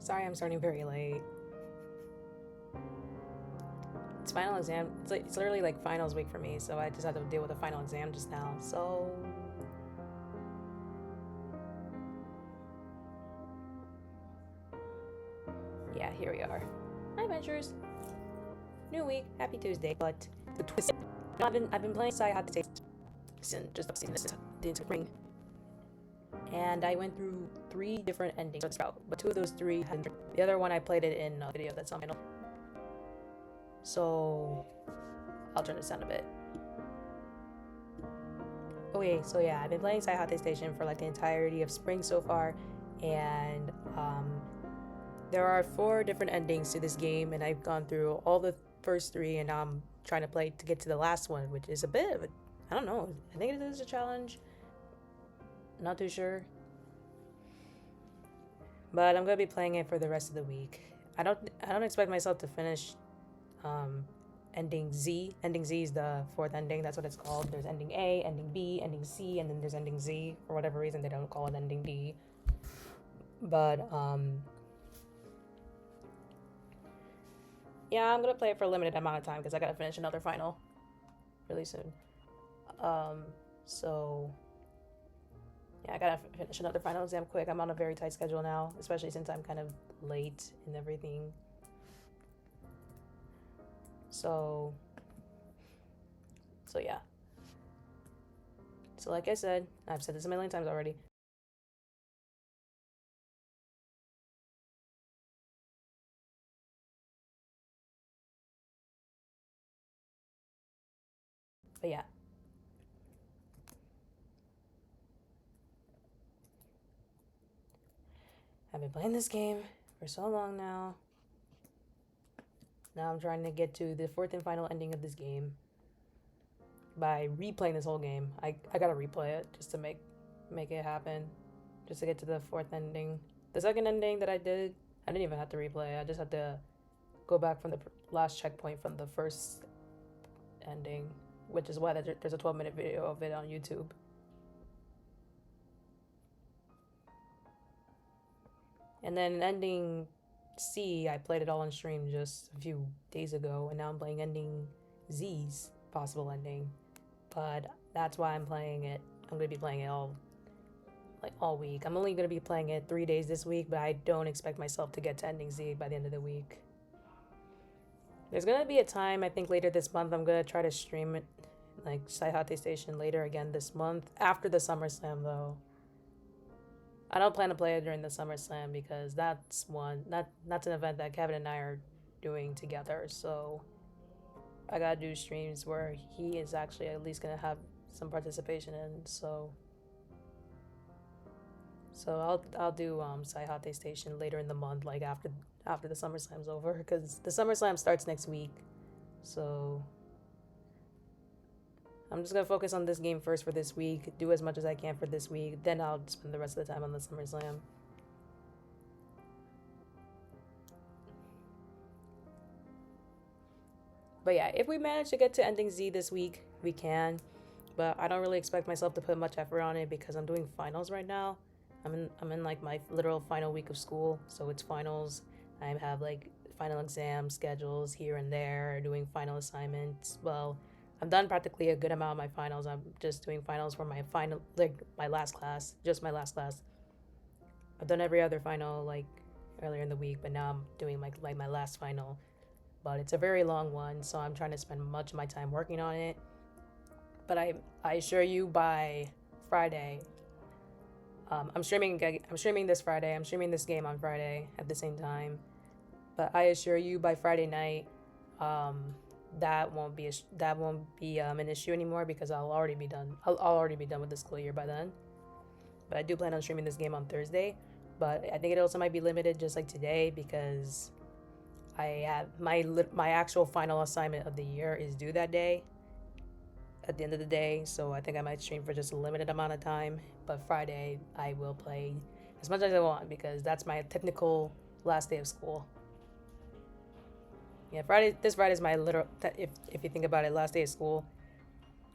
Sorry, I'm starting very late. It's final exam. It's literally like finals week for me, so I just had to deal with a final exam just now. So yeah, here we are. Hi, Ventures. New week, happy Tuesday. But the twist, I've been playing Saihate Station just seen this the spring, and I went through 3 different endings of Scout, but 2 of those 3 had the other one I played it in a video that's on my channel. So I'll turn this down a bit. Okay, so yeah, I've been playing Saihate Station for like the entirety of spring so far, and there are 4 different endings to this game, and I've gone through all the first 3, and now I'm trying to play to get to the last one, which is a bit of a, I don't know, I think it is a challenge. Not too sure. But I'm gonna be playing it for the rest of the week. I don't expect myself to finish ending Z. Ending Z is the 4th ending, that's what it's called. There's ending A, ending B, ending C, and then there's ending Z. For whatever reason they don't call it ending D. But yeah, I'm gonna play it for a limited amount of time because I gotta finish another final really soon. So yeah, I gotta finish another final exam quick. I'm on a very tight schedule now, especially since I'm kind of late and everything. So yeah. So like I said, I've said this a million times already. But yeah. I've been playing this game for so long now. Now I'm trying to get to the 4th and final ending of this game by replaying this whole game. I gotta replay it just to make it happen, just to get to the 4th ending. The 2nd ending that I didn't even have to replay. I just had to go back from the last checkpoint from the 1st ending, which is why there's a 12-minute video of it on YouTube. And then ending C, I played it all on stream just a few days ago, and now I'm playing ending Z's possible ending. But that's why I'm playing it. I'm gonna be playing it all week. I'm only gonna be playing it 3 days this week, but I don't expect myself to get to ending Z by the end of the week. There's gonna be a time, I think later this month, I'm gonna try to stream it, like Saihate Station later again this month, after the SummerSlam though. I don't plan to play it during the SummerSlam because that's an event that Kevin and I are doing together, so I gotta do streams where he is actually at least gonna have some participation in, so I'll do Saihate Station later in the month, like after the SummerSlam's over, because the SummerSlam starts next week. So I'm just gonna focus on this game first for this week, do as much as I can for this week, then I'll spend the rest of the time on the SummerSlam. But yeah, if we manage to get to ending Z this week, we can. But I don't really expect myself to put much effort on it because I'm doing finals right now. I'm in like my literal final week of school, so it's finals. I have like final exam schedules here and there, doing final assignments. Well, I've done practically a good amount of my finals. I'm just doing finals for my final, like my last class, just my last class. I've done every other final like earlier in the week, but now I'm doing like my last final. But it's a very long one, so I'm trying to spend much of my time working on it. But I assure you, by Friday, I'm streaming this Friday. I'm streaming this game on Friday at the same time. But I assure you, by Friday night, that won't be an issue anymore because I'll already be done. I'll already be done with the school year by then. But I do plan on streaming this game on Thursday. But I think it also might be limited, just like today, because I have my actual final assignment of the year is due that day, at the end of the day, so I think I might stream for just a limited amount of time. But Friday I will play as much as I want because that's my technical last day of school. Yeah, this Friday is my literal, if you think about it, last day of school.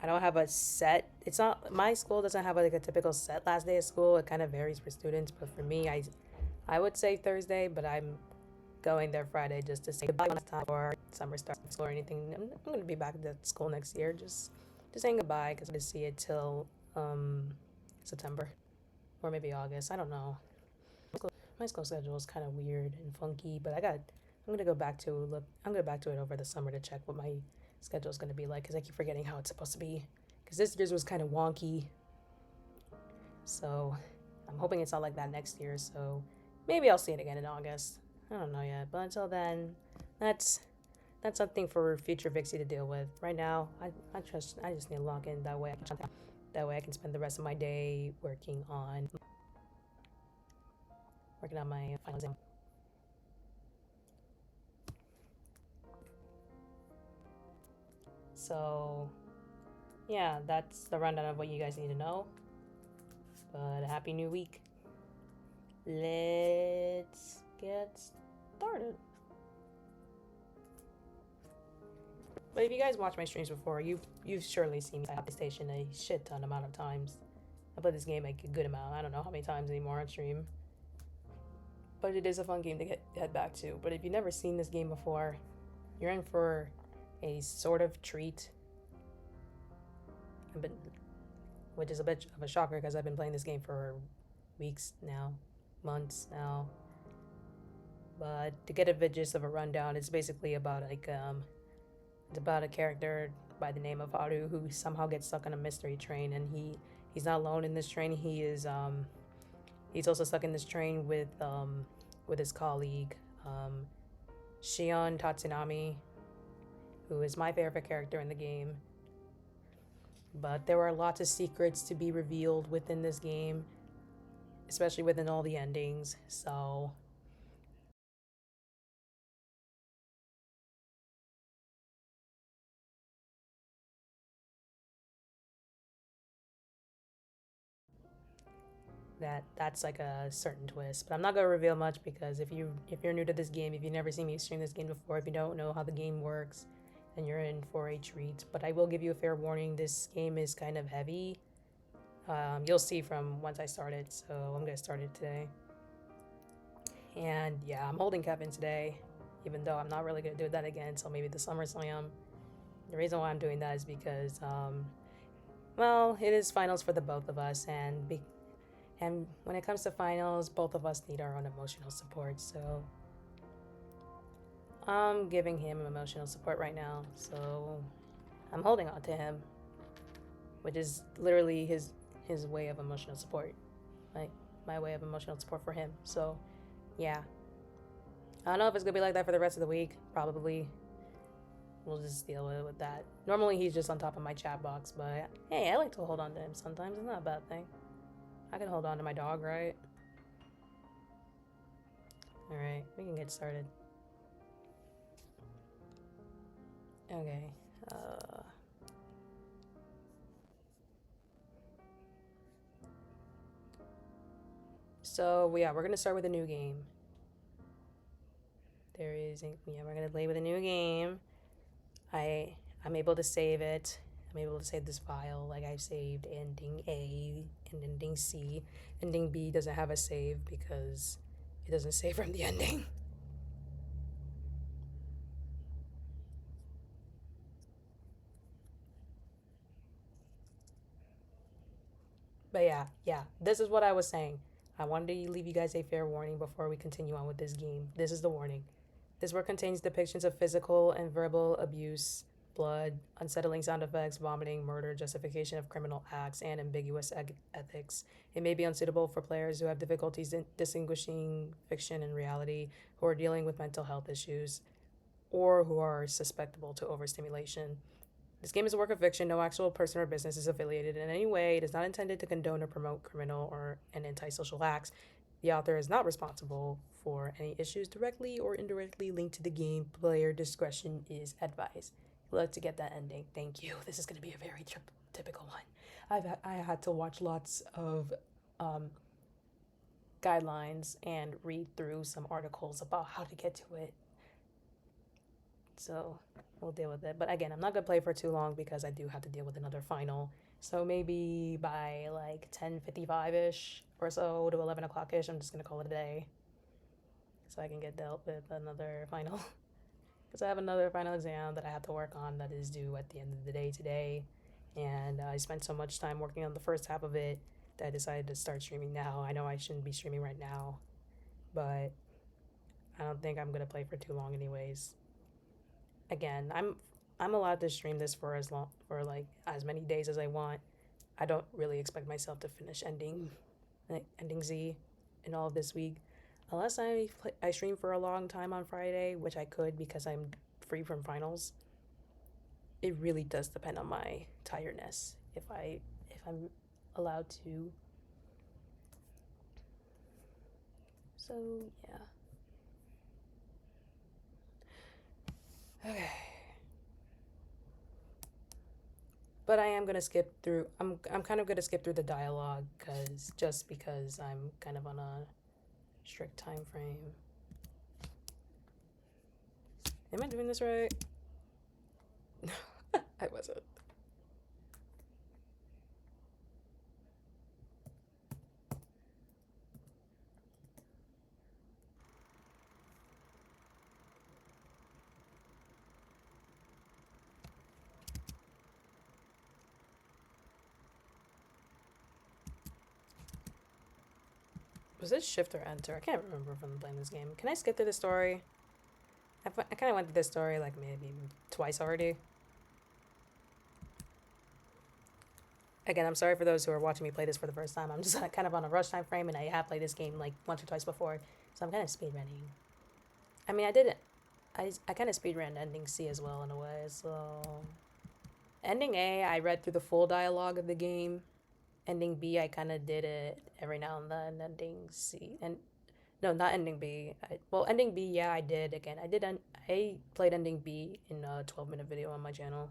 I don't have a set, it's not, my school doesn't have like a typical set last day of school. It kind of varies for students, but for me, I would say Thursday, but I'm going there Friday just to say goodbye one last time before summer starts or anything. I'm gonna be back at school next year, just saying goodbye because I didn't see it till um September or maybe August. I don't know. My school schedule is kind of weird and funky, but I'm gonna go back to look. I'm gonna go back to it over the summer to check what my schedule is gonna be like because I keep forgetting how it's supposed to be. Because this year's was kind of wonky, so I'm hoping it's not like that next year. So maybe I'll see it again in August. I don't know yet, but until then, that's that's something for future Vixie to deal with. Right now, I just need to log in that way I can spend the rest of my day working on my final exam. So yeah, that's the rundown of what you guys need to know. But happy new week. Let's get started. But if you guys watch my streams before, you've surely seen Saihate Station a shit ton amount of times. I play this game like a good amount. I don't know how many times anymore on stream. But it is a fun game to head back to. But if you've never seen this game before, you're in for a sort of treat. Which is a bit of a shocker because I've been playing this game for weeks now, months now. But to get a gist of a rundown, it's basically about it's about a character by the name of Haru who somehow gets stuck on a mystery train, and he's not alone in this train. He's also stuck in this train with his colleague, Shion Tatsunami, who is my favorite character in the game. But there were lots of secrets to be revealed within this game, especially within all the endings. So that's like a certain twist. But I'm not gonna reveal much because if you're new to this game, if you've never seen me stream this game before, if you don't know how the game works, then you're in for a treat. But I will give you a fair warning: this game is kind of heavy. You'll see from once I start it. So I'm gonna start it today. And yeah, I'm holding Kevin today, even though I'm not really gonna do that again until maybe the SummerSlam. The reason why I'm doing that is because well, it is finals for the both of us, and when it comes to finals, both of us need our own emotional support. So I'm giving him emotional support right now. So I'm holding on to him, which is literally his way of emotional support, like my way of emotional support for him. So yeah, I don't know if it's gonna be like that for the rest of the week. Probably. We'll just deal with that. Normally he's just on top of my chat box, but hey, I like to hold on to him sometimes. It's not a bad thing. I can hold on to my dog, right? Alright, we can get started. Okay. So yeah, we're gonna start with a new game. We're gonna play with a new game. I'm able to save it. I'm able to save this file. Like I saved ending A and ending C. Ending B doesn't have a save because it doesn't save from the ending. But yeah, this is what I was saying. I wanted to leave you guys a fair warning before we continue on with this game. This is the warning. This work contains depictions of physical and verbal abuse, blood, unsettling sound effects, vomiting, murder, justification of criminal acts, and ambiguous ethics. It may be unsuitable for players who have difficulties in distinguishing fiction and reality, who are dealing with mental health issues, or who are susceptible to overstimulation. This game is a work of fiction. No actual person or business is affiliated in any way. It is not intended to condone or promote criminal or antisocial acts. The author is not responsible for any issues directly or indirectly linked to the game. Player discretion is advised. Let's to get that ending. Thank you. This is going to be a very typical one. I had to watch lots of guidelines and read through some articles about how to get to it. So we'll deal with it. But again, I'm not going to play for too long because I do have to deal with another final. So maybe by like 10:55-ish or so to 11 o'clock-ish, I'm just going to call it a day. so I can get dealt with another final. Because I have another final exam that I have to work on that is due at the end of the day today. And I spent so much time working on the first half of it that I decided to start streaming now. I know I shouldn't be streaming right now, but I don't think I'm gonna play for too long anyways. Again, I'm allowed to stream this for like as many days as I want. I don't really expect myself to finish ending Z in all of this week, unless I stream for a long time on Friday, which I could because I'm free from finals. It really does depend on my tiredness if I'm allowed to. So yeah. Okay. But I am gonna skip through. I'm kind of gonna skip through the dialogue because I'm kind of on a strict time frame. Am I doing this right? I wasn't. Was it shift or enter? I can't remember from playing this game. Can I skip through the story? I kind of went through this story like maybe twice already. Again, I'm sorry for those who are watching me play this for the first time. I'm just kind of on a rush time frame, and I have played this game like once or twice before, so I'm kind of speedrunning. I mean, I kind of speedrun ending C as well in a way. So, ending A, I read through the full dialogue of the game. Ending B, I kind of did it every now and then. Ending C, and no, not ending B. Ending B, yeah, I did. Again, I played ending B in a 12-minute video on my channel.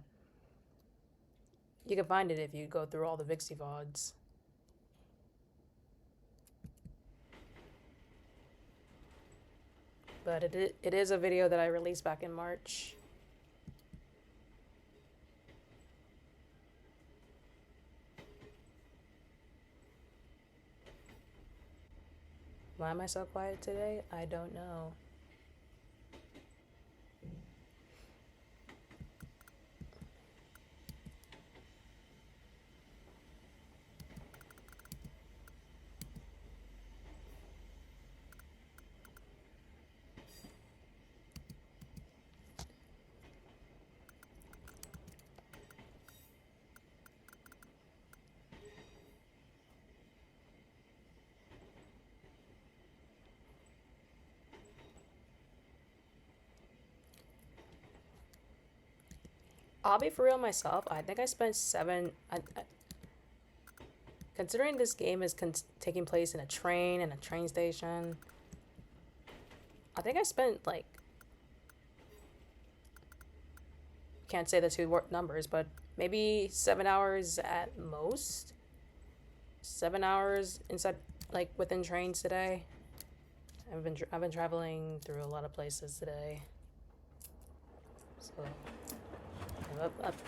You can find it if you go through all the VIXIE VODs. But it is a video that I released back in March. Why am I so quiet today? I don't know. I'll be for real myself. I think I spent considering this game is taking place in a train station. I think I spent like, can't say the two numbers, but maybe 7 hours at most. 7 hours inside, like within trains today. I've been traveling through a lot of places today. So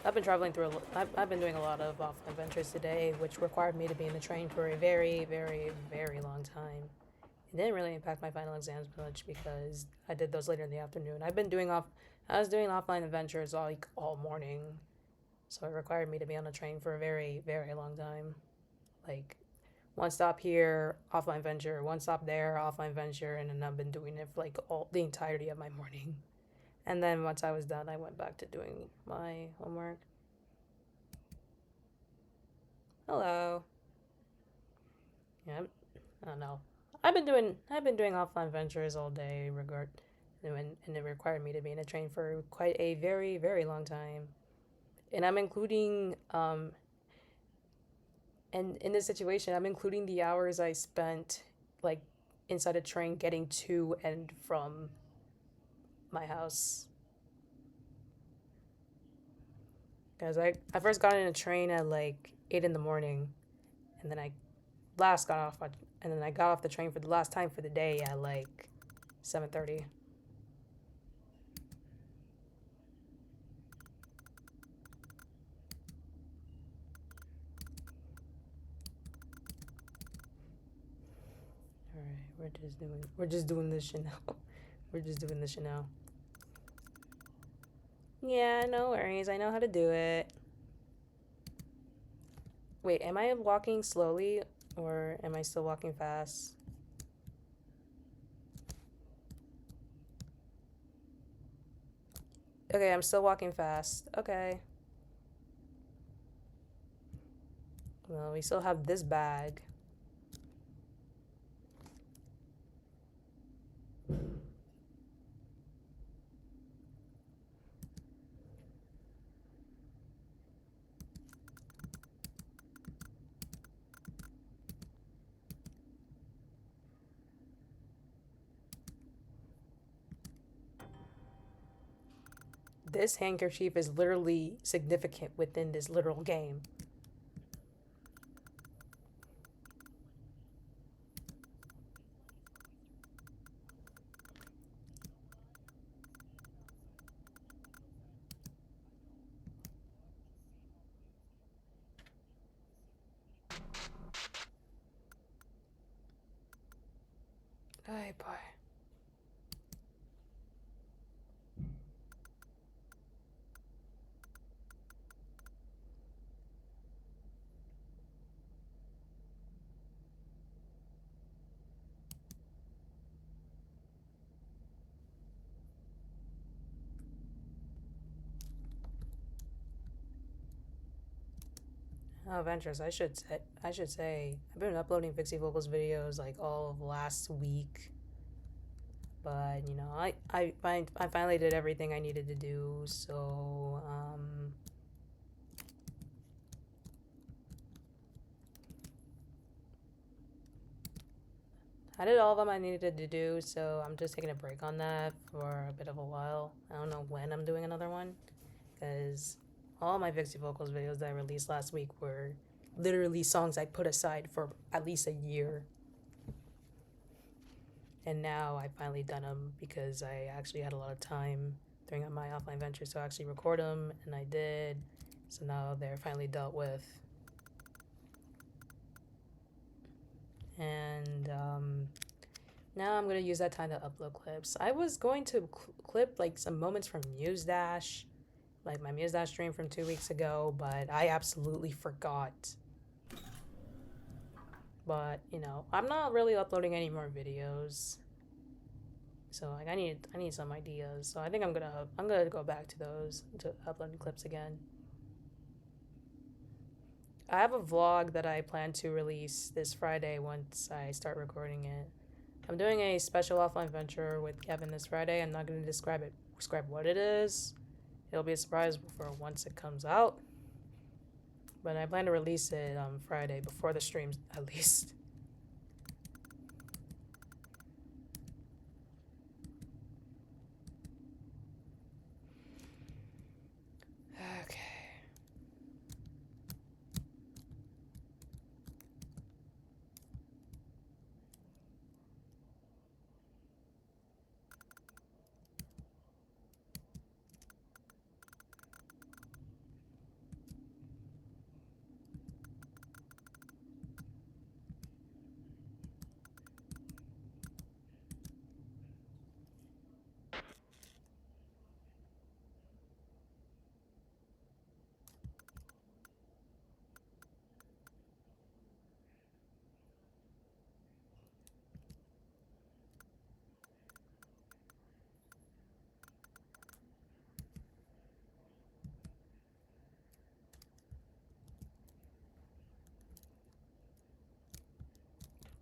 I've been traveling through. I've been doing a lot of offline adventures today, which required me to be in the train for a very, very, very long time. It didn't really impact my final exams much because I did those later in the afternoon. I was doing offline adventures all morning, so it required me to be on a train for a very, very long time. Like, one stop here, offline venture, one stop there, offline venture, and then I've been doing it for like the entirety of my morning. And then once I was done, I went back to doing my homework. Hello. Yeah, I don't know. I've been doing offline ventures all day, and it required me to be in a train for quite a very, very long time. And I'm including and in this situation, I'm including the hours I spent like inside a train getting to and from my house. Because I first got in a train at like 8 in the morning, and then I got off the train for the last time for the day at like 7:30. Alright, we're just doing this shit now. We're just doing this shit now. Yeah, no worries. I know how to do it. Wait, am I walking slowly or am I still walking fast? Okay, I'm still walking fast. Okay. Well, we still have this bag. This handkerchief is literally significant within this literal game. Ay, boy. Oh, Ventures, I should say, I've been uploading VIXIE Vocals videos like all of last week. But, you know, I finally did everything I needed to do, so, I did all of them I needed to do, so I'm just taking a break on that for a bit of a while. I don't know when I'm doing another one, because all my VIXIE Vocals videos that I released last week were literally songs I put aside for at least a year. And now I finally done them because I actually had a lot of time during my offline ventures to actually record them, and I did. So now they're finally dealt with. And now I'm gonna use that time to upload clips. I was going to clip like some moments from Muse Dash, like my Muse Dash stream from 2 weeks ago, but I absolutely forgot. But you know, I'm not really uploading any more videos, so like I need some ideas. So I think I'm gonna go back to those, to uploading clips again. I have a vlog that I plan to release this Friday once I start recording it. I'm doing a special offline venture with Kevin this Friday. I'm not going to describe what it is. It'll be a surprise for once it comes out. But I plan to release it on Friday before the streams, at least. Okay.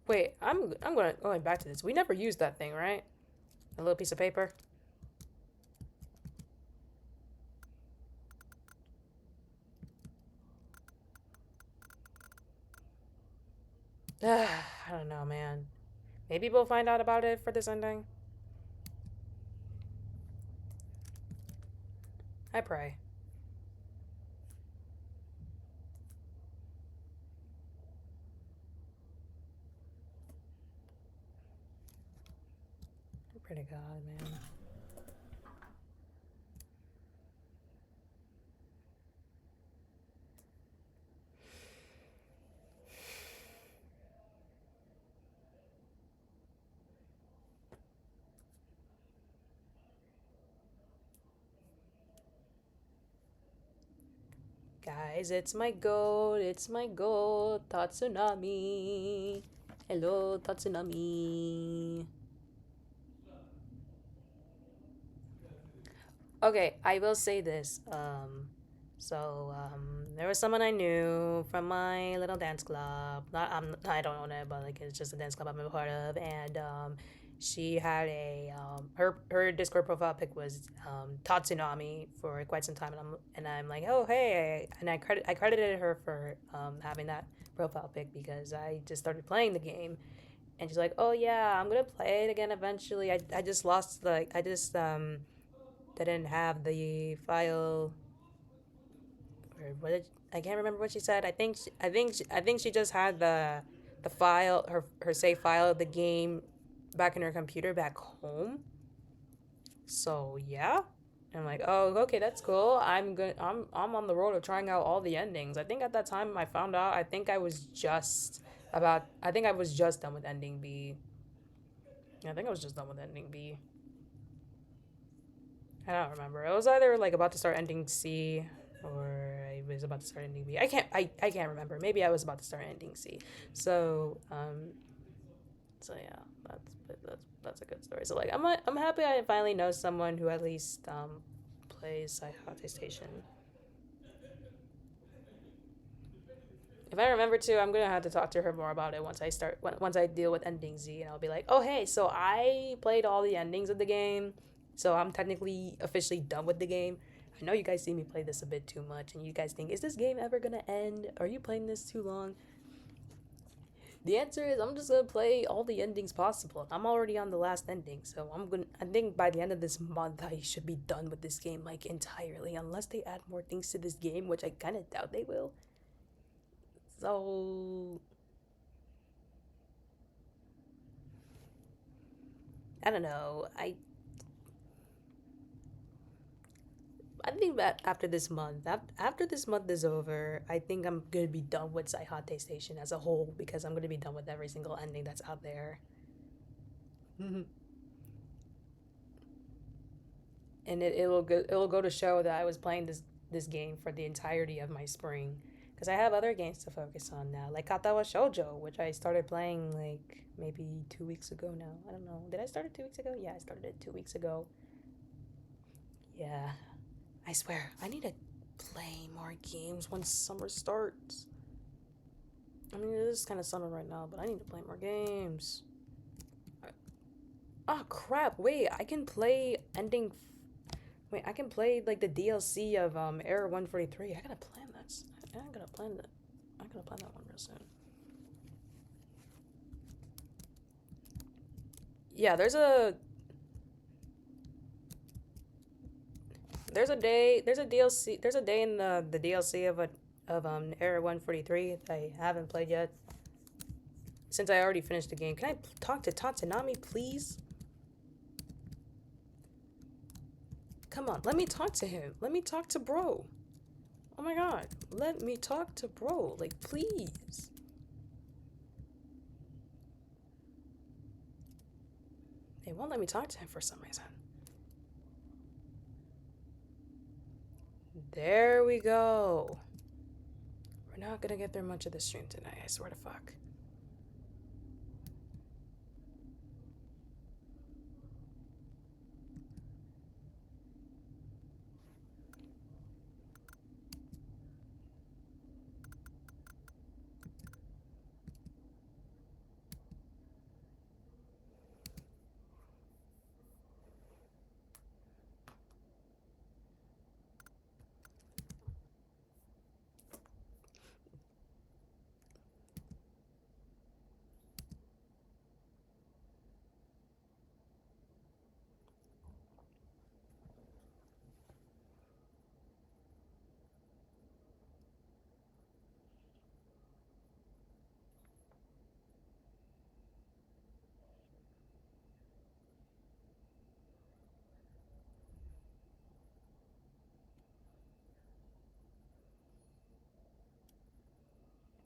Wait, I'm going back to this. We never used that thing, right? A little piece of paper. I don't know, man. Maybe we'll find out about it for this ending. I pray. I pray to God, man. Guys, it's my goal. It's my goal. Tatsunami. Hello, Tatsunami. Okay, I will say this. There was someone I knew from my little dance club. Not, I don't own it, but like it's just a dance club I'm a part of, and she had her Discord profile pic was Tatsunami for quite some time, and I'm like, oh hey, and I credited her for having that profile pic because I just started playing the game, and she's like, oh yeah, I'm gonna play it again eventually. I just lost I just didn't have the file, or I can't remember what she said. I think she just had the file, her save file of the game back in her computer back home. So yeah, I'm like, oh okay, that's cool. I'm on the road of trying out all the endings. I think at that time I found out. I think I was just done with ending B. Yeah, I think I was just done with ending B. I don't remember. It was either like about to start ending C, or I was about to start ending B. I can't remember. Maybe I was about to start ending C. So so yeah, that's a good story. So like I'm happy I finally know someone who at least plays Saihate Station. If I remember to, I'm gonna have to talk to her more about it once I deal with ending Z, and I'll be like, oh hey, so I played all the endings of the game, so I'm technically officially done with the game. I know you guys see me play this a bit too much, and you guys think, is this game ever gonna end? Are you playing this too long? The answer is I'm just gonna play all the endings possible. I'm already on the last ending, so I think by the end of this month I should be done with this game like entirely, unless they add more things to this game, which I kind of doubt they will. So I don't know. I think that after this month is over, I think I'm gonna be done with Saihate Station as a whole because I'm gonna be done with every single ending that's out there. And it'll go to show that I was playing this game for the entirety of my spring, because I have other games to focus on now, like Katawa Shoujo, which I started playing like maybe 2 weeks ago now. I don't know. Did I start it 2 weeks ago? Yeah, I started it 2 weeks ago. Yeah, I swear I need to play more games when summer starts. I mean, it is kind of summer right now, but I need to play more games. Oh crap! Wait, I can play ending. Wait, I can play like the DLC of Error 143. I gotta plan that. I gotta plan that. I gotta plan that one real soon. Yeah, there's a DLC there's a day in the DLC of Error 143 that I haven't played yet. Since I already finished the game, can I talk to Tatsunami, please? Come on, let me talk to him. Let me talk to bro. Oh my god, let me talk to bro, like please. They won't let me talk to him for some reason. There we go. We're not gonna get through much of the stream tonight, I swear to fuck.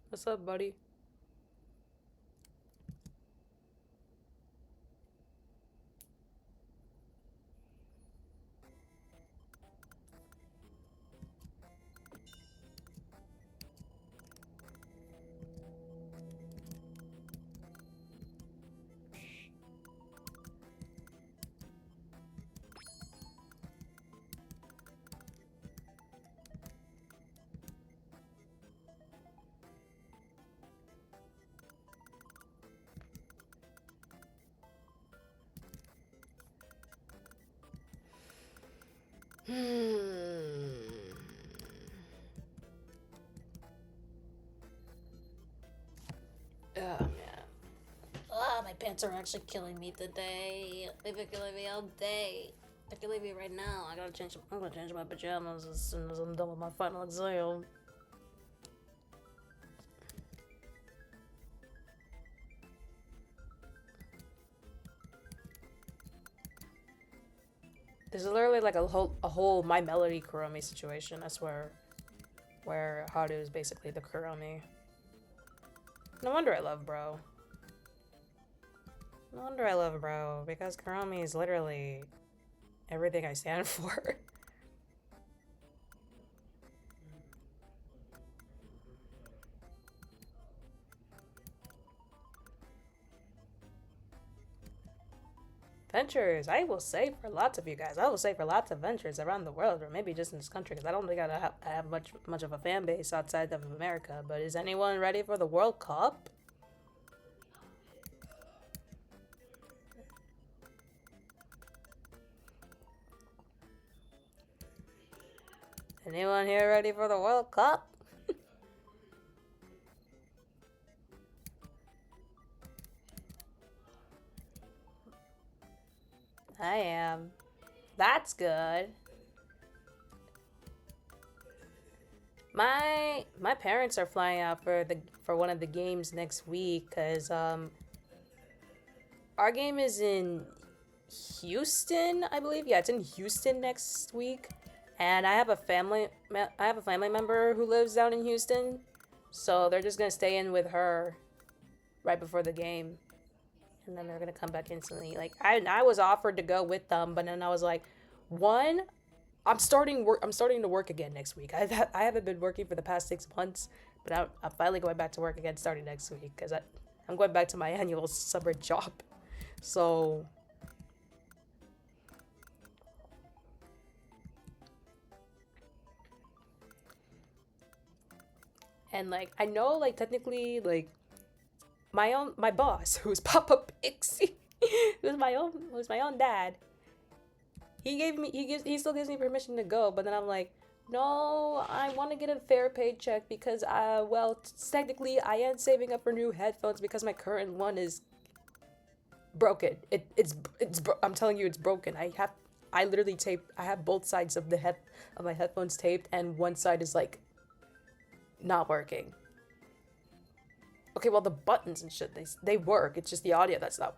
What's up, buddy? Oh man. Ah, my pants are actually killing me today. They've been killing me all day. They're killing me right now. I'm gonna change my pajamas as soon as I'm done with my final exam. This is literally like a whole My Melody Kuromi situation, I swear. Where Haru is basically the Kuromi. No wonder I love Bro. No wonder I love Bro, because Kuromi is literally everything I stand for. Ventures, I will say for lots of you guys. I will say for lots of ventures around the world, or maybe just in this country, because I don't think I have much of a fan base outside of America. But is anyone ready for the World Cup? Anyone here ready for the World Cup? I am. That's good. My parents are flying out for one of the games next week because our game is in Houston, I believe. Yeah, it's in Houston next week, and I have a family member who lives down in Houston, so they're just gonna stay in with her right before the game, and then they're gonna come back instantly. Like I was offered to go with them, but then I was like, one, I'm starting to work again next week. I haven't been working for the past 6 months, but I'm finally going back to work again starting next week because I'm going back to my annual summer job. So and like I know like technically like my boss who's Papa Pixie who's my own dad. He still gives me permission to go, but then I'm like, no, I want to get a fair paycheck because well technically I am saving up for new headphones because my current one is broken. I'm telling you it's broken. I literally taped. I have both sides of my headphones taped, and one side is like not working. Okay, well the buttons and shit they work. It's just the audio that's not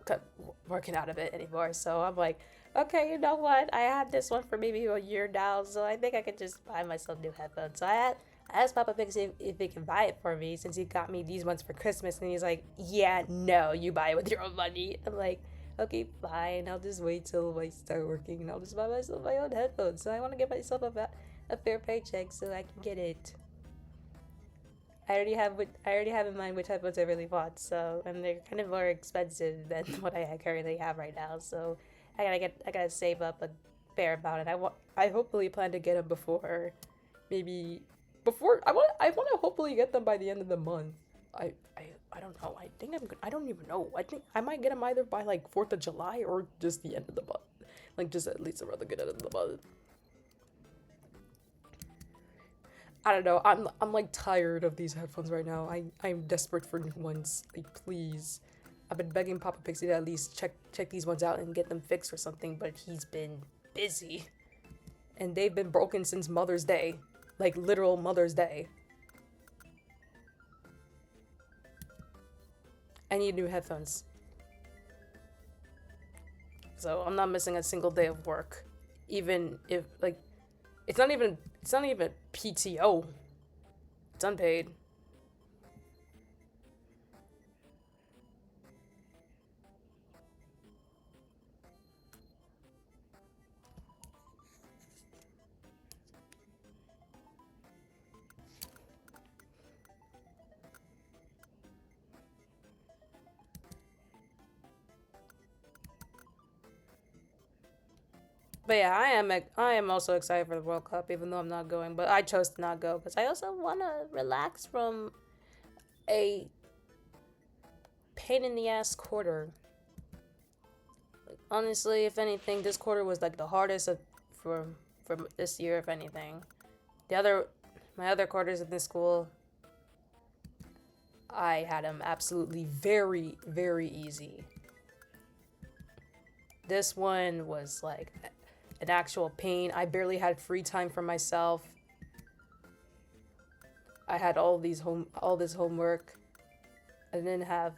working out of it anymore. So I'm like, okay, you know what? I had this one for maybe a year now, so I think I could just buy myself new headphones. So I asked Papa Fix if he can buy it for me since he got me these ones for Christmas, and he's like, yeah, no, you buy it with your own money. I'm like, okay, fine. I'll just wait till I start working, and I'll just buy myself my own headphones. So I want to give myself a fair paycheck so I can get it. I already have in mind which headphones I really want. So and they're kind of more expensive than what I currently have right now. So I gotta save up a fair amount, and I hopefully plan to get them before maybe before I want to hopefully get them by the end of the month. I don't know. I don't even know. I think I might get them either by like 4th of July or just the end of the month. Like just at least around the good end of the month. I don't know. I'm like tired of these headphones right now. I'm desperate for new ones. Like please. I've been begging Papa Pixie to at least check these ones out and get them fixed or something, but he's been busy. And they've been broken since Mother's Day. Like literal Mother's Day. I need new headphones. So I'm not missing a single day of work. Even if like it's not even PTO. It's unpaid. But yeah, I am also excited for the World Cup, even though I'm not going. But I chose to not go because I also want to relax from a pain in the ass quarter. Like, honestly, if anything, this quarter was like the hardest for for this year, if anything. My other quarters in this school, I had them absolutely very, very easy. This one was like an actual pain. I barely had free time for myself. I had all this homework. I didn't have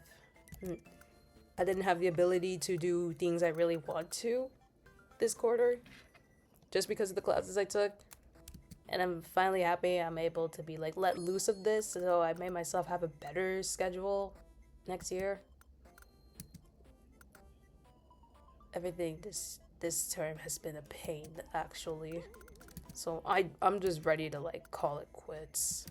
the ability to do things I really want to this quarter, just because of the classes I took. And I'm finally happy I'm able to be like let loose of this, so I made myself have a better schedule next year. Everything this term has been a pain, actually. So I'm just ready to like call it quits.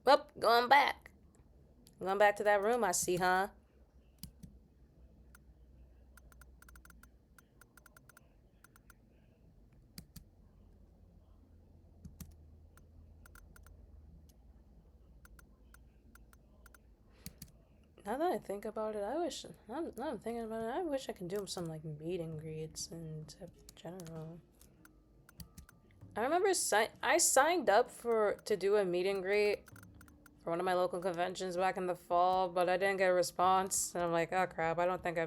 Well, going back. Going back to that room, I see, huh? Now that I think about it, I wish I can do some like meet and greets in general. I remember I signed up to do a meet and greet for one of my local conventions back in the fall, but I didn't get a response. And I'm like, oh crap, I don't think I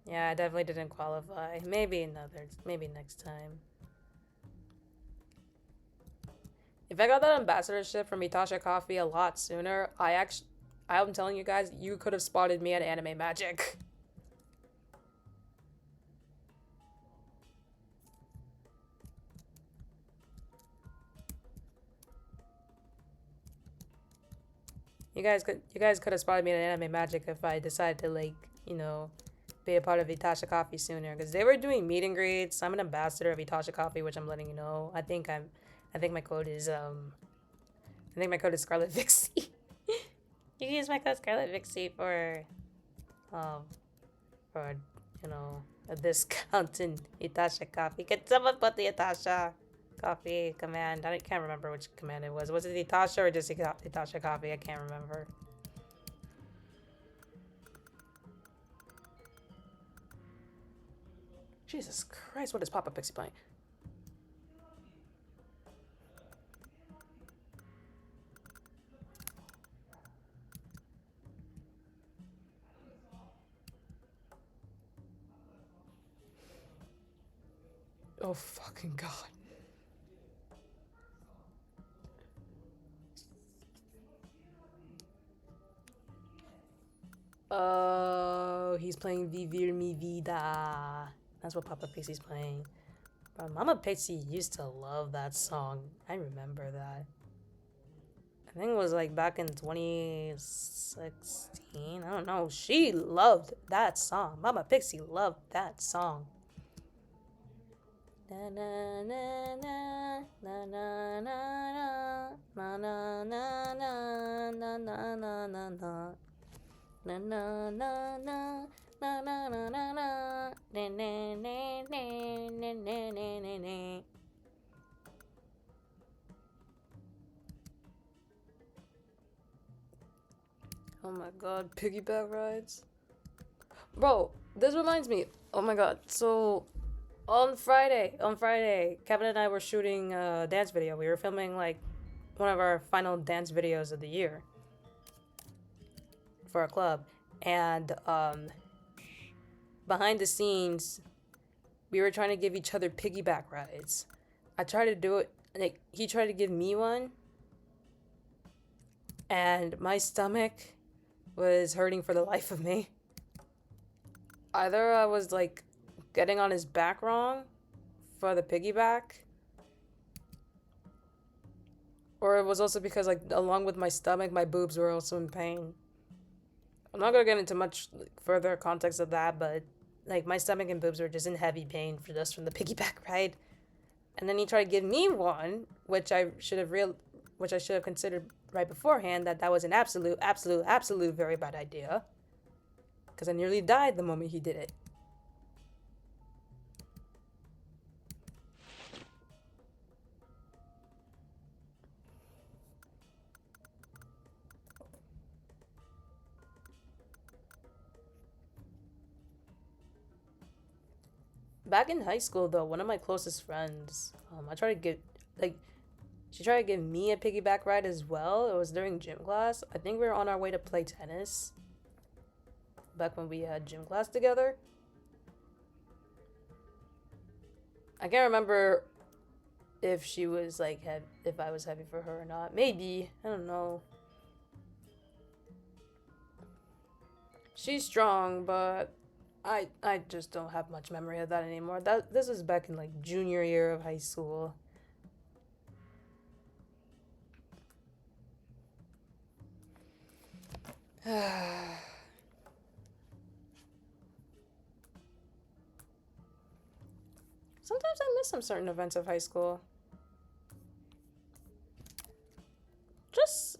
definitely didn't qualify. Maybe next time. If I got that ambassadorship from Itasha Coffee a lot sooner, I'm telling you guys, you could have spotted me at Anime Magic. You guys could have spotted me at Anime Magic if I decided to like, you know, be a part of Itasha Coffee sooner, because they were doing meet and greets. I'm an ambassador of Itasha Coffee, which I'm letting you know. I think my code is Scarlet VIXIE. You can use my code Scarlet VIXIE for you know, a discount in Itasha Coffee. Can someone put the Itasha Coffee command? I can't remember which command it was. Was it Itasha or just Itasha Coffee? I can't remember. Jesus Christ, what is Papa Pixie playing? Oh fucking god. Oh, he's playing Vivir Mi Vida. That's what Papa Pixie's playing. But Mama Pixie used to love that song. I remember that. I think it was like back in 2016. I don't know. She loved that song. Mama Pixie loved that song. Na na na na na na na na na na na na na na na na. Na na na na na na na na na na na na na na. Oh my god, piggyback rides. Bro, this reminds me. Oh my god. So on Friday, Kevin and I were shooting a dance video. We were filming like one of our final dance videos of the year for our club. And behind the scenes, we were trying to give each other piggyback rides. I tried to do it, like he tried to give me one, and my stomach was hurting for the life of me. Either I was like getting on his back wrong for the piggyback, or it was also because like along with my stomach, my boobs were also in pain. I'm not gonna get into much further context of that, but like my stomach and boobs were just in heavy pain from the piggyback ride. And then he tried to give me one, which I should have considered right beforehand that was an absolute very bad idea. Because I nearly died the moment he did it. Back in high school, though, one of my closest friends, I tried to give, like, she tried to give me a piggyback ride as well. It was during gym class. I think we were on our way to play tennis back when we had gym class together. I can't remember if she was like if I was heavy for her or not. Maybe, I don't know. She's strong, but I just don't have much memory of that anymore. This was back in like junior year of high school. Sometimes I miss some certain events of high school.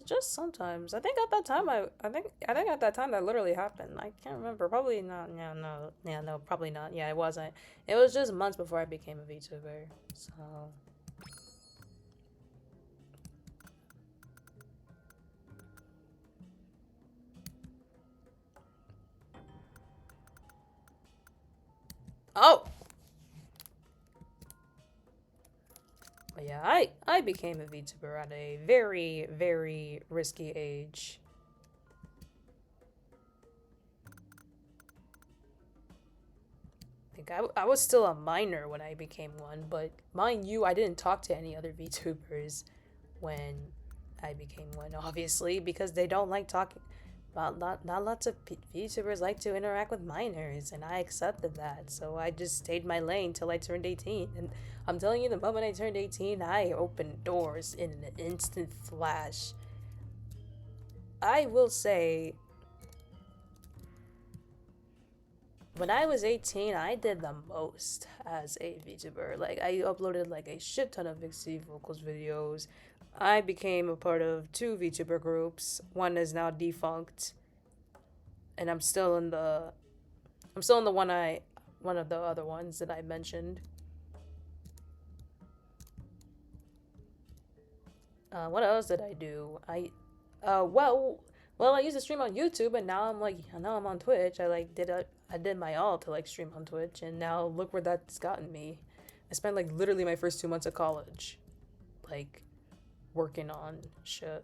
Just sometimes. I think at that time I think at that time that literally happened. I can't remember. Probably not. Yeah, no. Yeah, no, probably not. Yeah, it wasn't. It was just months before I became a VTuber. So oh, but yeah, I became a VTuber at a very very risky age. I was still a minor when I became one, but mind you, I didn't talk to any other VTubers when I became one, obviously, because they don't like talking. Not lots of VTubers like to interact with minors, and I accepted that. So I just stayed my lane till I turned 18. And I'm telling you, the moment I turned 18, I opened doors in an instant flash. I will say, when I was 18, I did the most as a VTuber. Like, I uploaded like a shit ton of VIXIE vocals videos. I became a part of two VTuber groups. One is now defunct, and I'm still in the one of the other ones that I mentioned. What else did I do? Well, I used to stream on YouTube, and now I'm on Twitch. I did my all to like stream on Twitch, and now look where that's gotten me. I spent like literally my first 2 months of college, like working on shit.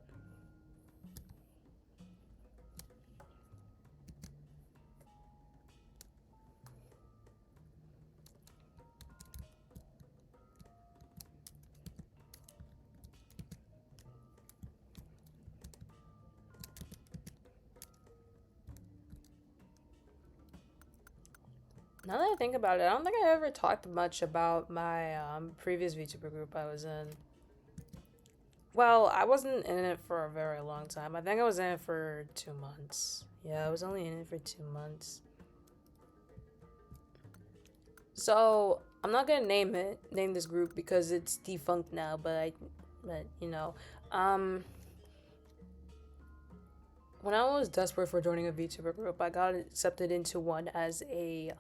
Now that I think about it, I don't think I ever talked much about my previous VTuber group I was in. Well, I wasn't in it for a very long time. I think I was in it for 2 months. Yeah, I was only in it for 2 months. So I'm not gonna name this group because it's defunct now. But um, when I was desperate for joining a VTuber group, I got accepted into one as a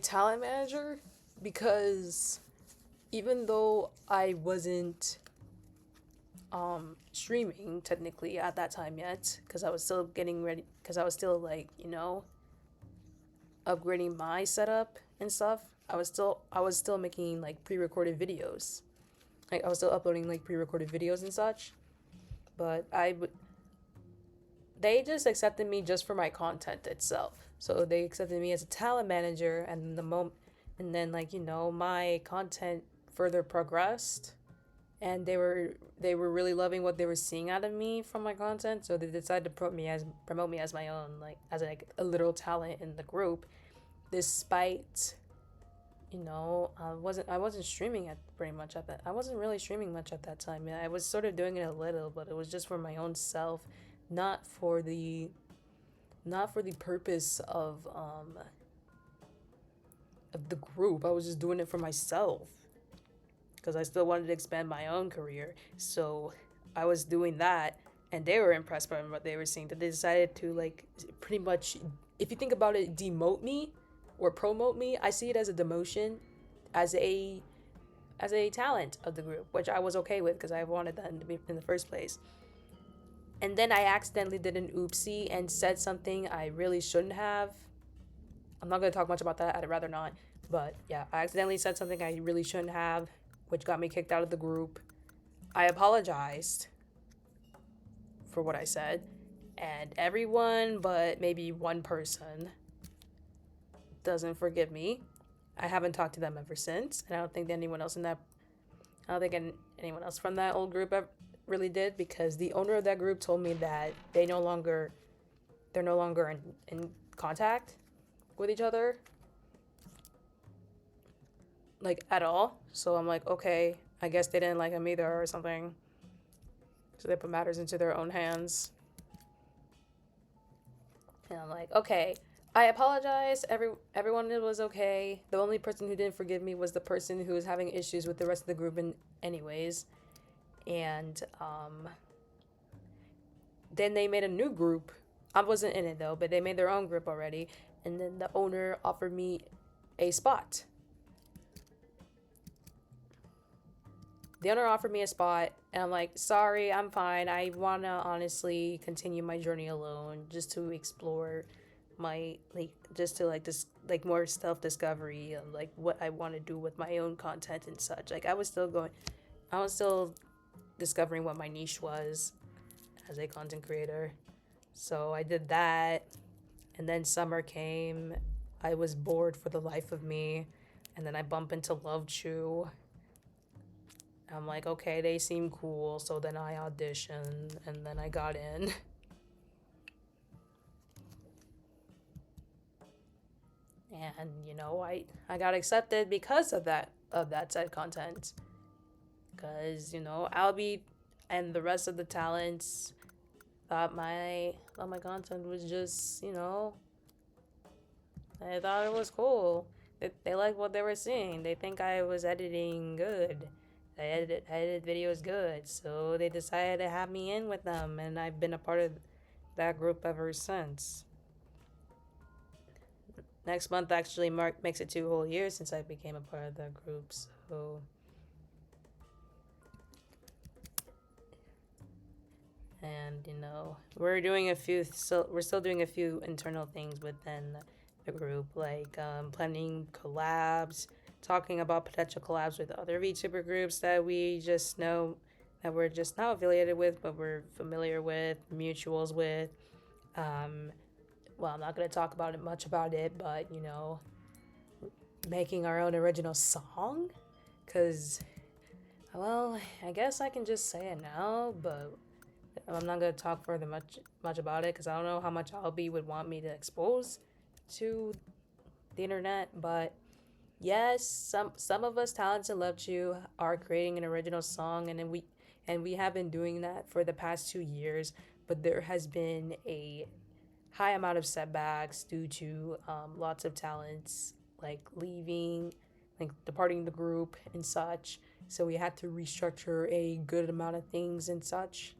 talent manager because even though I wasn't streaming technically at that time yet, because I was still getting ready, because I was still like upgrading my setup and stuff. I was still making like pre-recorded videos. Like I was still uploading like pre-recorded videos and such. But they just accepted me just for my content itself. So they accepted me as a talent manager, and and then my content further progressed, and they were really loving what they were seeing out of me from my content. So they decided to promote me as my own, like as like a literal talent in the group, despite I wasn't streaming at pretty much at that. I wasn't really streaming much at that time. I was sort of doing it a little, but it was just for my own self, not for the purpose of the group. I was just doing it for myself because I still wanted to expand my own career. So I was doing that, and they were impressed by what they were seeing. That they decided to like pretty much, if you think about it, demote me or promote me. I see it as a demotion, as a talent of the group, which I was okay with because I wanted that in the first place. And then I accidentally did an oopsie and said something I really shouldn't have. I'm not going to talk much about that. I'd rather not. But yeah, I accidentally said something I really shouldn't have, which got me kicked out of the group. I apologized for what I said, and everyone but maybe one person doesn't forgive me. I haven't talked to them ever since, and I don't think anyone else from that old group really did, because the owner of that group told me that they're no longer in contact with each other, like, at all. So I'm like, okay, I guess they didn't like him either or something. So they put matters into their own hands. And I'm like, okay, I apologize. Everyone was okay. The only person who didn't forgive me was the person who was having issues with the rest of the group anyways. And then they made a new group. I wasn't in it though, but they made their own group already. And then the owner offered me a spot. The owner offered me a spot, and I'm like, sorry, I'm fine. I want to honestly continue my journey alone, just to explore my, more self-discovery and, like, what I want to do with my own content and such. Like, I was still discovering what my niche was as a content creator. So I did that, and then summer came. I was bored for the life of me, and then I bump into Love-Chu. I'm like, okay, they seem cool. So then I auditioned, and then I got in. And, you know, I got accepted because of that said content. Because, you know, Albie and the rest of the talents thought my content was just, you know, they thought it was cool. They liked what they were seeing. They think I was editing good. I edited videos good, so they decided to have me in with them, and I've been a part of that group ever since. Next month actually makes it 2 whole years since I became a part of that group, so... And, you know, we're still doing a few internal things within the group, like planning collabs, talking about potential collabs with other VTuber groups that we just know that we're just not affiliated with, but we're familiar with, mutuals with. Well, I'm not going to talk much about it, but, you know, making our own original song, because, well, I guess I can just say it now, but I'm not going to talk further much about it, because I don't know how much RWBY would want me to expose to the internet. But yes, some of us talented Love-Chu are creating an original song, and we have been doing that for the past 2 years, but there has been a high amount of setbacks due to lots of talents like leaving, like departing the group and such. So we had to restructure a good amount of things and such.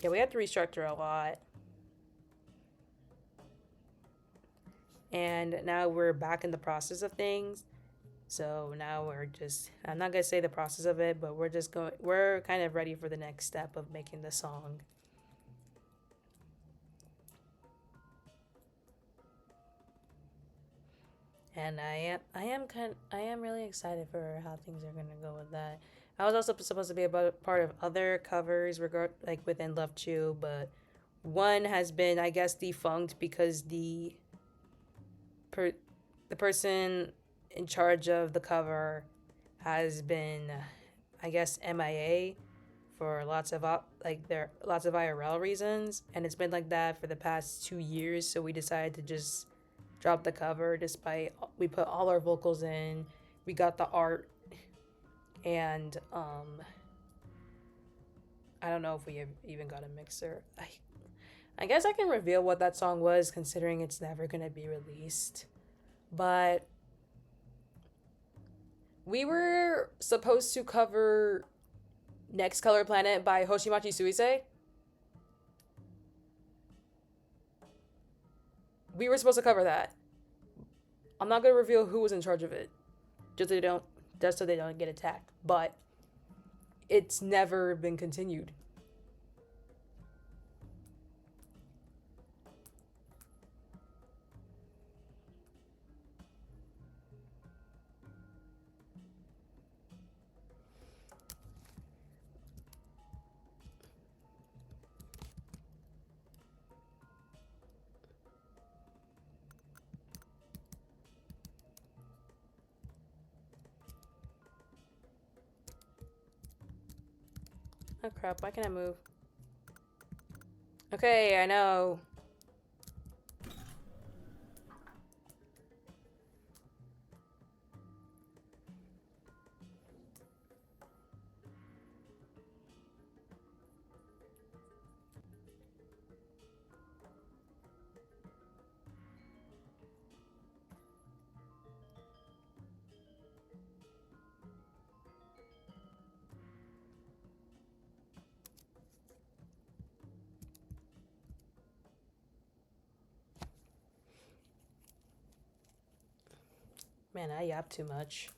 Yeah, we had to restructure a lot. And now we're back in the process of things. So now I'm not going to say the process of it, but we're kind of ready for the next step of making the song. And I am really excited for how things are going to go with that. I was also supposed to be a part of other covers within Love-Chu, but one has been, I guess, defunct because the person in charge of the cover has been, I guess, MIA for lots of IRL reasons, and it's been like that for the past 2 years. So we decided to just drop the cover, despite we put all our vocals in, we got the art, and I don't know if we even got a mixer. I guess I can reveal what that song was, considering it's never gonna be released. But we were supposed to cover Next Color Planet by Hoshimachi Suisei. We were supposed to cover that. I'm not gonna reveal who was in charge of it, just so they don't get attacked. But it's never been continued. Oh crap, why can't I move? Okay, I know. Man, I yap too much.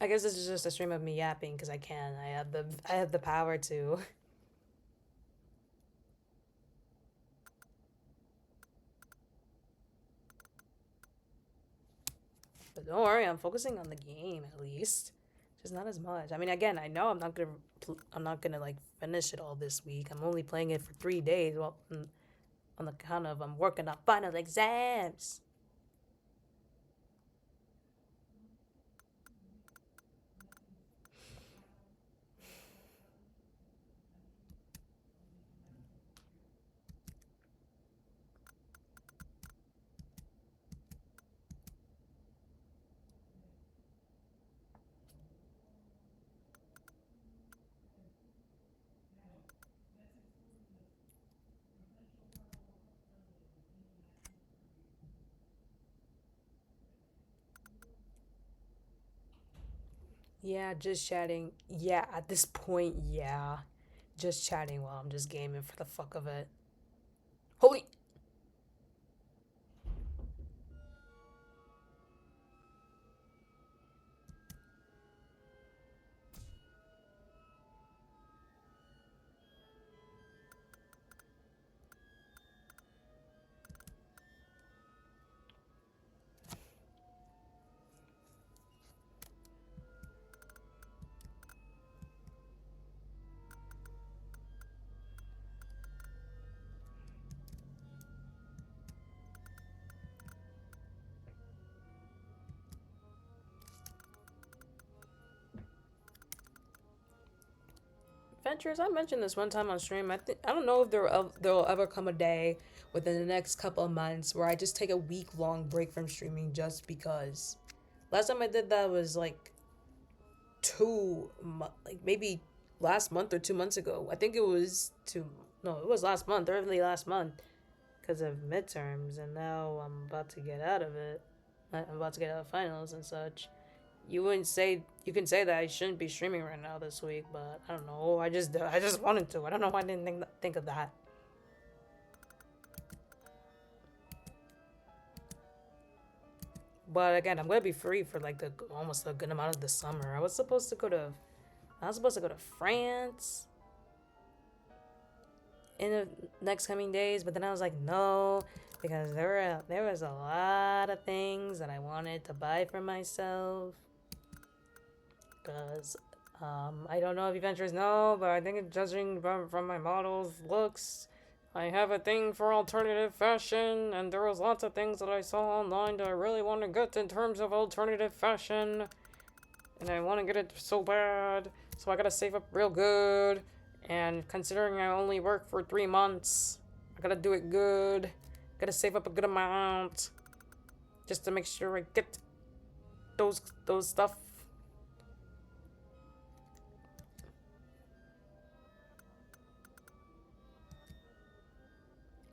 I guess this is just a stream of me yapping because I can. I have the power to. But don't worry, I'm focusing on the game at least. Just not as much. I mean, again, I know I'm not gonna like finish it all this week. I'm only playing it for 3 days. Well, on the count of I'm working on final exams. Yeah, just chatting. Yeah, at this point, yeah. Just chatting while I'm just gaming for the fuck of it. Holy. Adventures, I mentioned this one time on stream. I don't know if there'll ever come a day within the next couple of months where I just take a week-long break from streaming just because. Last time I did that was like like maybe last month or 2 months ago. I think it was no, it was last month, early last month, because of midterms, and now I'm about to get out of it. I'm about to get out of finals and such. You can say that I shouldn't be streaming right now this week, but I don't know. I just wanted to. I don't know why I didn't think of that. But again, I'm gonna be free for like the almost a good amount of the summer. I was supposed to go to France in the next coming days, but then I was like, no, because there was a lot of things that I wanted to buy for myself. Because I don't know if you ventures know, but I think judging from my model's looks, I have a thing for alternative fashion, and there was lots of things that I saw online that I really want to get in terms of alternative fashion, and I want to get it so bad, so I gotta save up real good, and considering I only work for 3 months, I gotta do it good, gotta save up a good amount, just to make sure I get those stuff.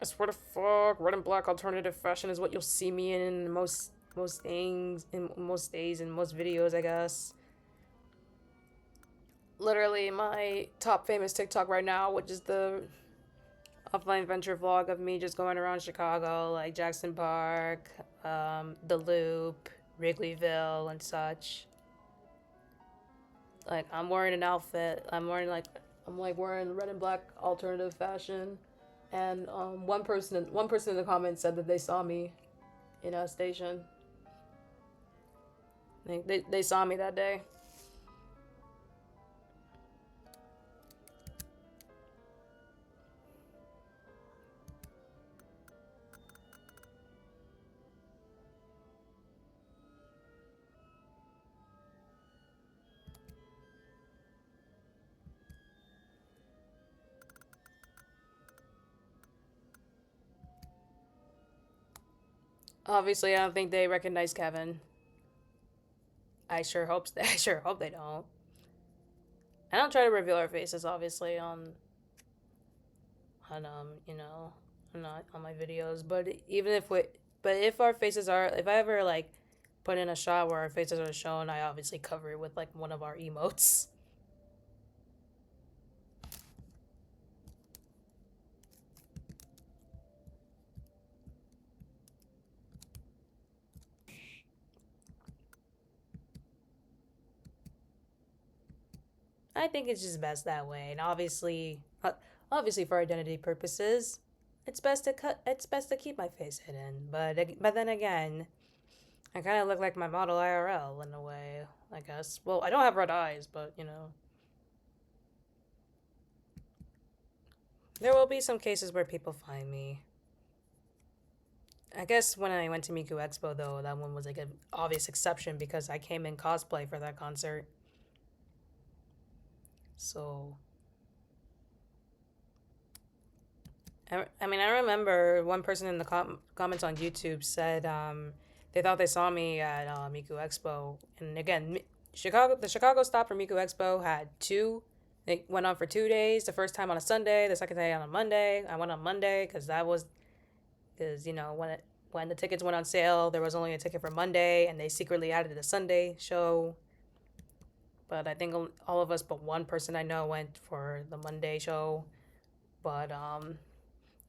I swear to fuck, red and black alternative fashion is what you'll see me in most things, in most days, in most videos, I guess. Literally, my top famous TikTok right now, which is the offline adventure vlog of me just going around Chicago, like Jackson Park, the Loop, Wrigleyville, and such. Like, I'm wearing an outfit. I'm wearing red and black alternative fashion. And one person in the comments said that they saw me in a station. They saw me that day. Obviously, I don't think they recognize Kevin. I sure hope I sure hope they don't. I don't try to reveal our faces, obviously, on you know, not on my videos. But even if we, but if our faces are, if I ever like put in a shot where our faces are shown, I obviously cover it with like one of our emotes. I think it's just best that way, and obviously for identity purposes, it's best to cut. It's best to keep my face hidden. But then again, I kind of look like my model IRL in a way, I guess. Well, I don't have red eyes, but you know, there will be some cases where people find me. I guess when I went to Miku Expo though, that one was like an obvious exception because I came in cosplay for that concert. So I mean, I remember one person in the comments on YouTube said they thought they saw me at Miku Expo, and again, the Chicago stop for Miku Expo had two. It went on for 2 days. The first time on a Sunday, the second day on a Monday. I went on Monday because you know when the tickets went on sale, there was only a ticket for Monday, and they secretly added a Sunday show. But I think all of us but one person I know went for the Monday show. But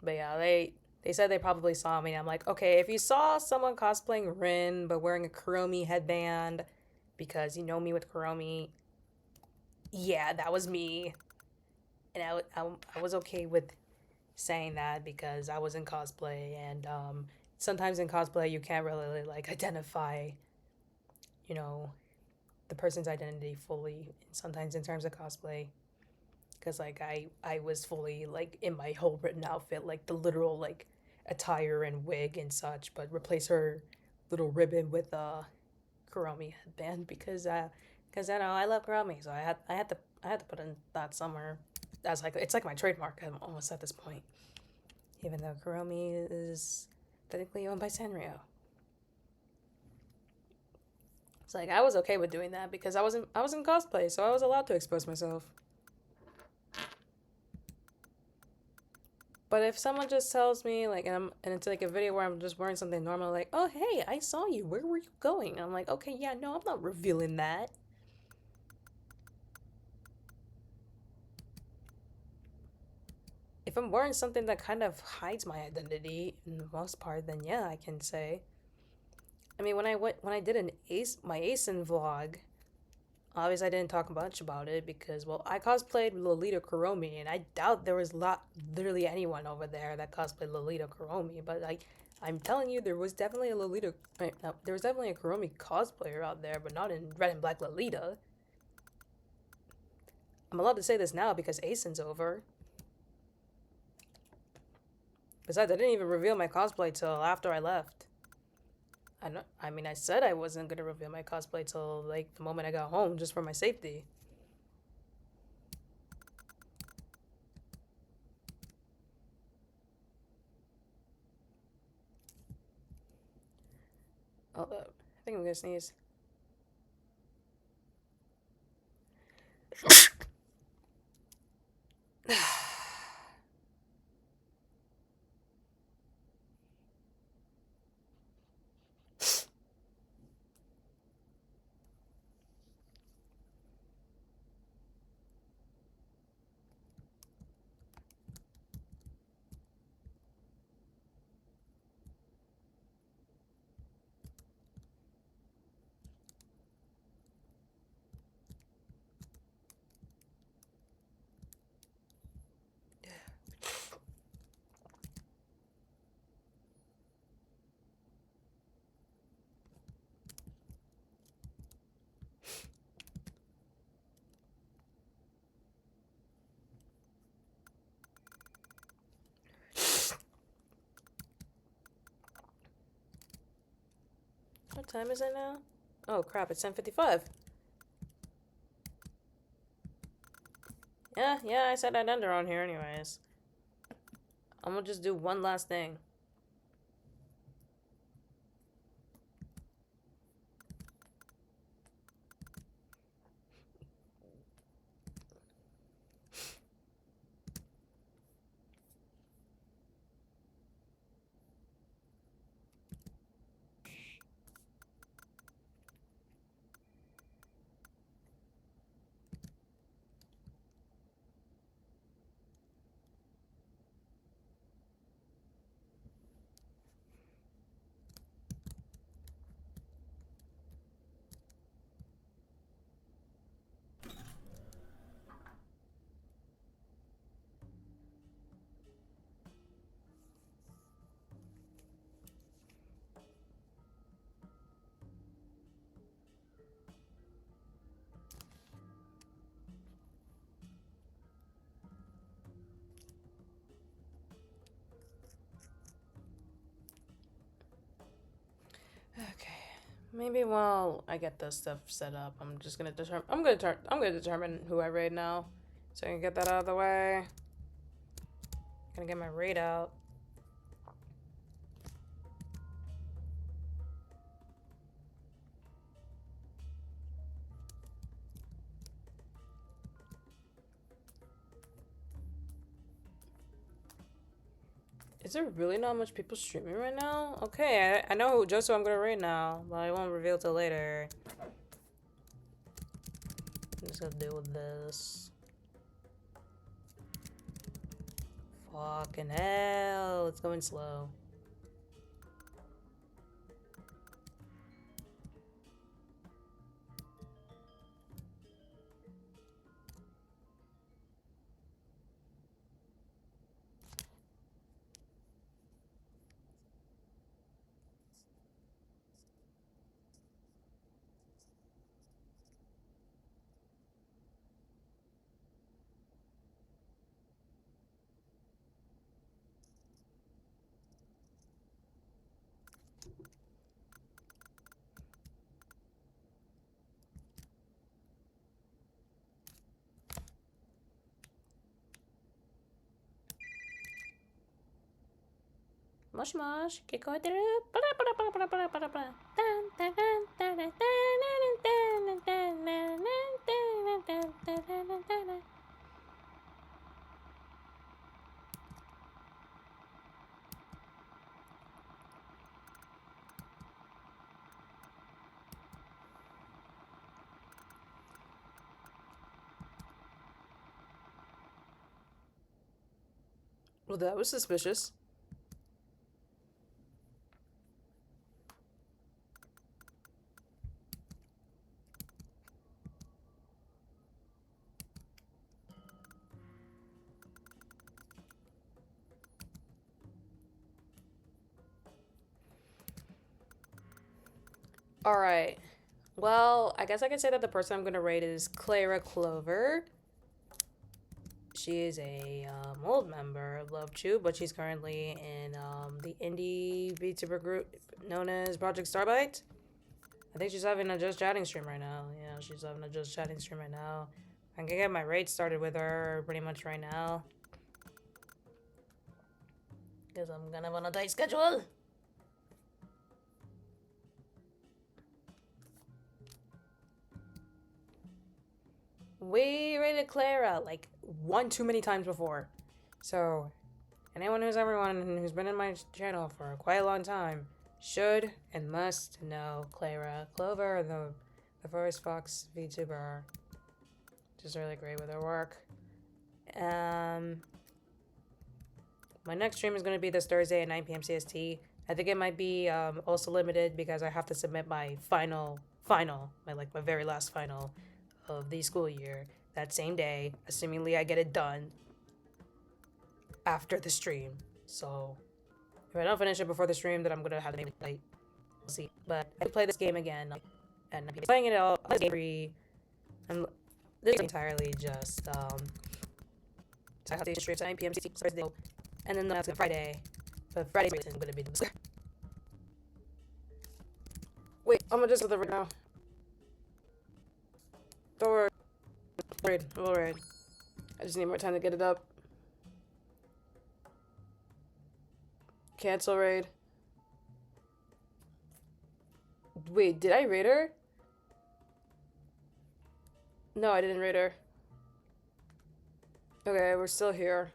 but yeah, they said they probably saw me. And I'm like, okay, if you saw someone cosplaying Rin but wearing a Kuromi headband, because you know me with Kuromi, yeah, that was me. And I was okay with saying that because I was in cosplay, and sometimes in cosplay you can't really like identify, you know, the person's identity fully. Sometimes in terms of cosplay, because like I was fully like in my whole written outfit, like the literal like attire and wig and such, but replace her little ribbon with a Kuromi headband because I know I love Kuromi, so I had to put in that somewhere. That's like it's like my trademark. I'm almost at this point, even though Kuromi is technically owned by Sanrio. It's like I was okay with doing that because I was in cosplay, so I was allowed to expose myself. But if someone just tells me like, and it's like a video where I'm just wearing something normal, like, oh hey, I saw you. Where were you going? I'm like, okay, yeah, no, I'm not revealing that. If I'm wearing something that kind of hides my identity in the most part, then yeah, I can say. I mean, when I did my ASIN vlog, obviously I didn't talk much about it because well, I cosplayed Lolita Kuromi, and I doubt there was literally anyone over there that cosplayed Lolita Kuromi. But like, I'm telling you, there was definitely a there was definitely a Kuromi cosplayer out there, but not in red and black Lolita. I'm allowed to say this now because ASIN's over. Besides, I didn't even reveal my cosplay till after I left. I mean, I said I wasn't gonna reveal my cosplay till like the moment I got home, just for my safety. Hold up. I think I'm gonna sneeze. What time is it now? Oh crap, it's 10:55. Yeah, I said I'd end her on here anyways. I'm gonna just do one last thing. Maybe while I get this stuff set up, I'm just gonna determine. I'm gonna determine who I raid now, so I can get that out of the way. Gonna get my raid out. Is there really not much people streaming right now? Okay, I know who Joseph I'm gonna raid now, but I won't reveal till later. I'm just gonna deal with this. Fucking hell, it's going slow. Mosh mosh, kikoteru. Well, that was suspicious. Alright. Well, I guess I can say that the person I'm gonna rate is Clara Clover. She is a old member of Love-Chu, but she's currently in the indie VTuber group known as Project Starbite. I think she's having a just chatting stream right now. Yeah, she's having a just chatting stream right now. I can get my raid started with her pretty much right now. Because I'm kind of on a tight schedule. We rated Clara like one too many times before. So, anyone who's been in my channel for quite a long time should and must know Clara Clover, the first Fox VTuber. Just really great with her work. My next stream is going to be this Thursday at 9 p.m. CST. I think it might be also limited because I have to submit my my very last final of the school year that same day, assumingly I get it done after the stream. So if I don't finish it before the stream, then I'm gonna have to maybe like, we'll see. But I play this game again, and I'm playing it all. This game free. This is entirely just Saihate Station stream 9 p.m. Thursday, and then that's Friday. But Friday's gonna be the Wait, I'm gonna just go right now. Don't worry. We'll raid. I just need more time to get it up. Cancel raid. Wait, did I raid her? No, I didn't raid her. Okay, we're still here.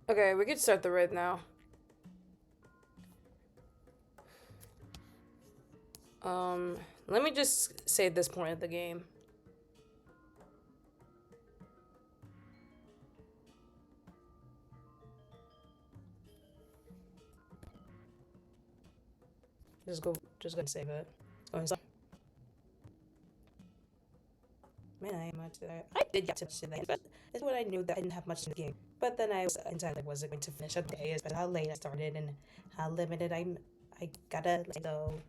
Okay, we can start the raid now. Let me just save this point of the game. Just go and save it. Oh, man, I am much there. I did get to finish it, but that's what I knew that I didn't have much in the game. But then I was entirely wasn't going to finish a day, as how late I started and how limited I gotta go.